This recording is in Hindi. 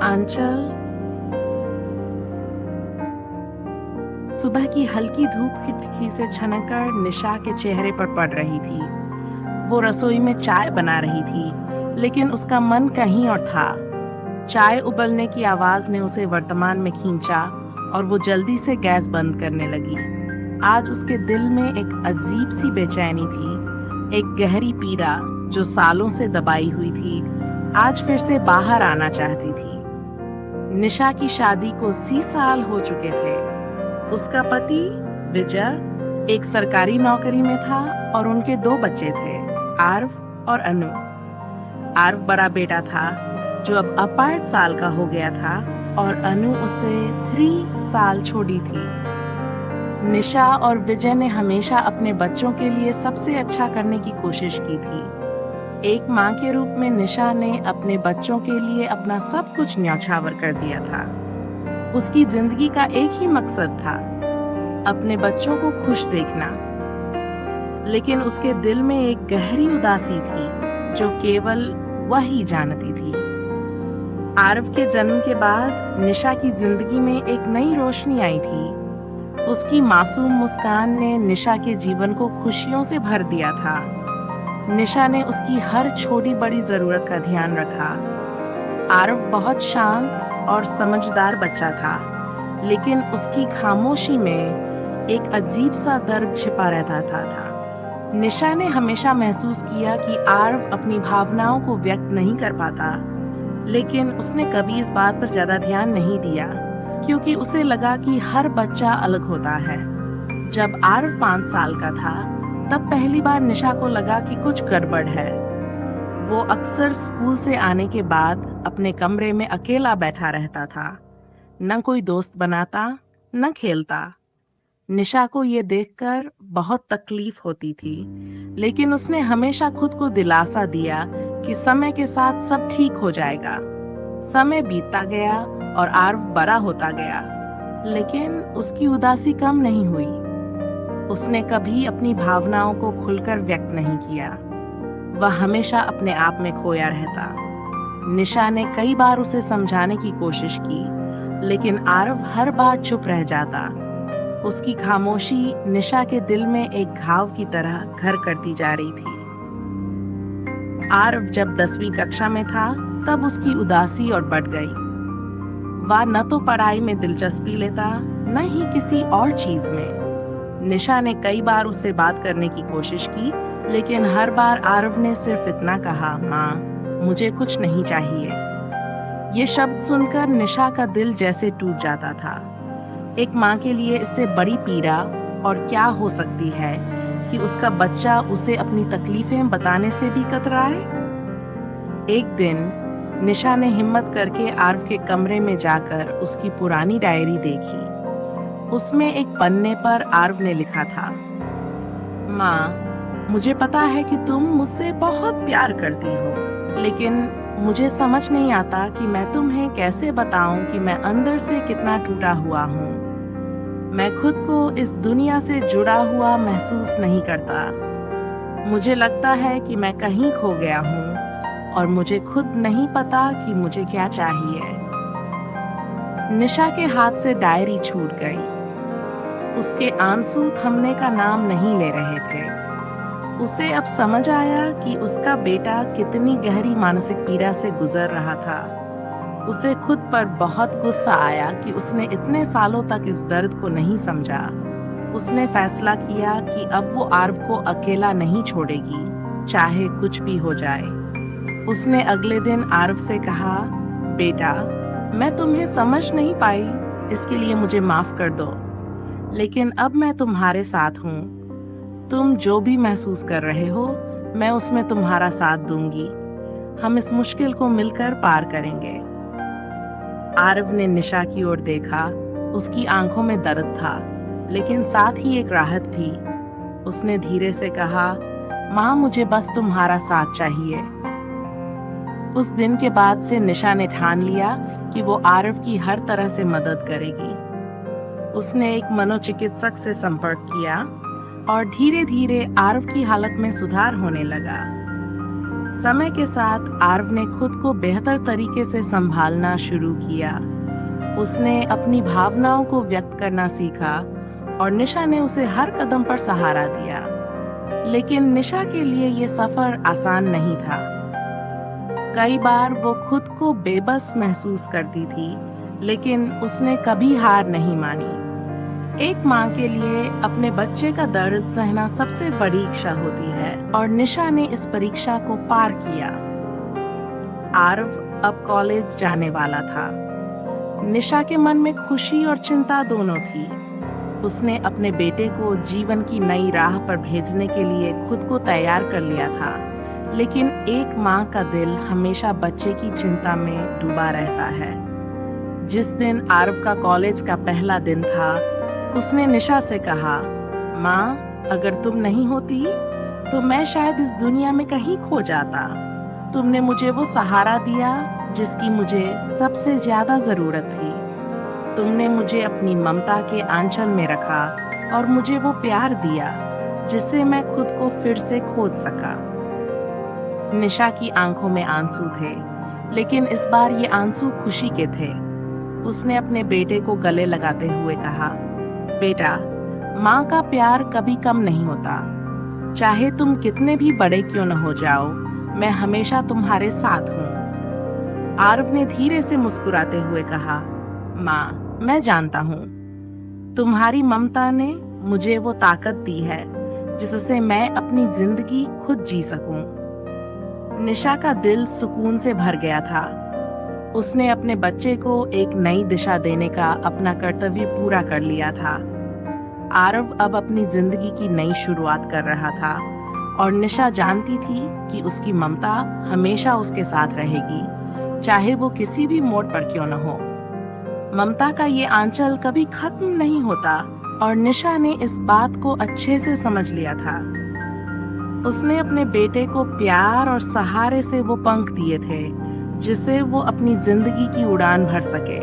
आंचल। सुबह की हल्की धूप खिड़की से छनककर निशा के चेहरे पर पड़ रही थी। वो रसोई में चाय बना रही थी, लेकिन उसका मन कहीं और था। चाय उबलने की आवाज ने उसे वर्तमान में खींचा और वो जल्दी से गैस बंद करने लगी। आज उसके दिल में एक अजीब सी बेचैनी थी, एक गहरी पीड़ा जो सालों से दबाई हुई थी, आज फिर से बाहर आना चाहती थी। निशा की शादी को 30 साल हो चुके थे। उसका पति विजय एक सरकारी नौकरी में था और उनके 2 बच्चे थे, आरव और अनु। आरव बड़ा बेटा था जो अब 8 साल का हो गया था और अनु उसे 3 साल छोटी थी। निशा और विजय ने हमेशा अपने बच्चों के लिए सबसे अच्छा करने की कोशिश की थी। एक माँ के रूप में निशा ने अपने बच्चों के लिए अपना सब कुछ न्यौछावर कर दिया था। उसकी जिंदगी का एक ही मकसद था, अपने बच्चों को खुश देखना। लेकिन उसके दिल में एक गहरी उदासी थी जो केवल वही जानती थी। आरव के जन्म के बाद निशा की जिंदगी में एक नई रोशनी आई थी। उसकी मासूम मुस्कान ने निशा के जीवन को खुशियों से भर दिया था। निशा ने उसकी हर छोटी बड़ी जरूरत का ध्यान रखा। आरव बहुत शांत और समझदार बच्चा था, लेकिन उसकी खामोशी में एक अजीब सा दर्द छिपा रहता था। निशा ने हमेशा महसूस किया कि आरव अपनी भावनाओं को व्यक्त नहीं कर पाता, लेकिन उसने कभी इस बात पर ज्यादा ध्यान नहीं दिया, क्योंकि उसे लगा कि हर बच्चा अलग होता है। जब आरव 5 साल का था, तब पहली बार निशा को लगा कि कुछ गड़बड़ है। वो अक्सर स्कूल से आने के बाद अपने कमरे में अकेला बैठा रहता था, न कोई दोस्त बनाता, न खेलता। निशा को ये देखकर बहुत तकलीफ होती थी, लेकिन उसने हमेशा खुद को दिलासा दिया कि समय के साथ सब ठीक हो जाएगा। समय बीतता गया और आरव बड़ा होता गया, लेकिन उसकी उदासी कम नहीं हुई। उसने कभी अपनी भावनाओं को खुलकर व्यक्त नहीं किया। वह हमेशा अपने आप में खोया रहता। निशा ने कई बार उसे समझाने की कोशिश की, लेकिन आरव हर बार चुप रह जाता। उसकी खामोशी निशा के दिल में एक घाव की तरह घर करती जा रही थी। आरव जब 10वीं कक्षा में था, तब उसकी उदासी और बढ़ गई। वह न तो पढ़ाई में दिलचस्पी लेता, न ही किसी और चीज में। निशा ने कई बार उससे बात करने की कोशिश की, लेकिन हर बार आरव ने सिर्फ इतना कहा, माँ, मुझे कुछ नहीं चाहिए। ये शब्द सुनकर निशा का दिल जैसे टूट जाता था। एक माँ के लिए इससे बड़ी पीड़ा और क्या हो सकती है कि उसका बच्चा उसे अपनी तकलीफें बताने से भी कतराए। एक दिन निशा ने हिम्मत करके आरव के कमरे में जाकर उसकी पुरानी डायरी देखी। उसमें एक पन्ने पर आरव ने लिखा था, माँ, मुझे पता है कि तुम मुझसे बहुत प्यार करती हो, लेकिन मुझे समझ नहीं आता कि मैं तुम्हें कैसे बताऊं कि मैं अंदर से कितना टूटा हुआ हूँ। मैं खुद को इस दुनिया से जुड़ा हुआ महसूस नहीं करता। मुझे लगता है कि मैं कहीं खो गया हूँ और मुझे खुद नहीं पता कि मुझे क्या चाहिए। निशा के हाथ से डायरी छूट गई। उसके आंसू थमने का नाम नहीं ले रहे थे। उसे अब समझ आया कि उसका बेटा कितनी गहरी मानसिक पीड़ा से गुजर रहा था। उसे खुद पर बहुत गुस्सा आया कि उसने इतने सालों तक इस दर्द को नहीं समझा। उसने फैसला किया कि अब वो आरव को अकेला नहीं छोड़ेगी, चाहे कुछ भी हो जाए। उसने अगले दिन आरव से कहा, बेटा, मैं तुम्हें समझ नहीं पाई, इसके लिए मुझे माफ कर दो, लेकिन अब मैं तुम्हारे साथ हूँ। तुम जो भी महसूस कर रहे हो, मैं उसमें तुम्हारा साथ दूंगी। हम इस मुश्किल को मिलकर पार करेंगे। आरव ने निशा की ओर देखा। उसकी आंखों में दर्द था, लेकिन साथ ही एक राहत भी। उसने धीरे से कहा, माँ, मुझे बस तुम्हारा साथ चाहिए। उस दिन के बाद से निशा ने ठान लिया कि वो आरव की हर तरह से मदद करेगी। उसने एक मनोचिकित्सक से संपर्क किया और धीरे धीरे आरव की हालत में सुधार होने लगा। समय के साथ आरव ने खुद को बेहतर तरीके से संभालना शुरू किया। उसने अपनी भावनाओं को व्यक्त करना सीखा और निशा ने उसे हर कदम पर सहारा दिया। लेकिन निशा के लिए ये सफर आसान नहीं था। कई बार वो खुद को बेबस महसूस करती थी, लेकिन उसने कभी हार नहीं मानी। एक माँ के लिए अपने बच्चे का दर्द सहना सबसे बड़ी इच्छा होती है और निशा ने इस परीक्षा को पार किया। आरव अब कॉलेज जाने वाला था। निशा के मन में खुशी और चिंता दोनों थी। उसने अपने बेटे को जीवन की नई राह पर भेजने के लिए खुद को तैयार कर लिया था, लेकिन एक माँ का दिल हमेशा बच्चे की चिंता में डूबा रहता है। जिस दिन आरव का कॉलेज का पहला दिन था, उसने निशा से कहा, माँ, अगर तुम नहीं होती तो मैं शायद इस दुनिया में कहीं खो जाता। तुमने मुझे वो सहारा दिया जिसकी मुझे सबसे ज्यादा जरूरत थी। तुमने मुझे अपनी ममता के आंचल में रखा और मुझे वो प्यार दिया जिससे मैं खुद को फिर से खोज सका। निशा की आंखों में आंसू थे, लेकिन इस बार ये आंसू खुशी के थे। उसने अपने बेटे को गले लगाते हुए कहा, बेटा, माँ का प्यार कभी कम नहीं होता। चाहे तुम कितने भी बड़े क्यों न हो जाओ, मैं हमेशा तुम्हारे साथ हूँ। आरव ने धीरे से मुस्कुराते हुए कहा, माँ, मैं जानता हूँ। तुम्हारी ममता ने मुझे वो ताकत दी है जिससे मैं अपनी जिंदगी खुद जी सकूं। निशा का दिल सुकून से भर गया था। उसने अपने बच्चे को एक नई दिशा देने का अपना कर्तव्य पूरा कर लिया था। आरव अब अपनी जिंदगी की नई शुरुआत कर रहा था और निशा जानती थी कि उसकी ममता हमेशा उसके साथ रहेगी, चाहे वो किसी भी मोड़ पर क्यों न हो। ममता का ये आंचल कभी खत्म नहीं होता और निशा ने इस बात को अच्छे से समझ लिया था। उसने अपने बेटे को प्यार और सहारे से वो पंख दिए थे जिससे वो अपनी जिंदगी की उड़ान भर सके।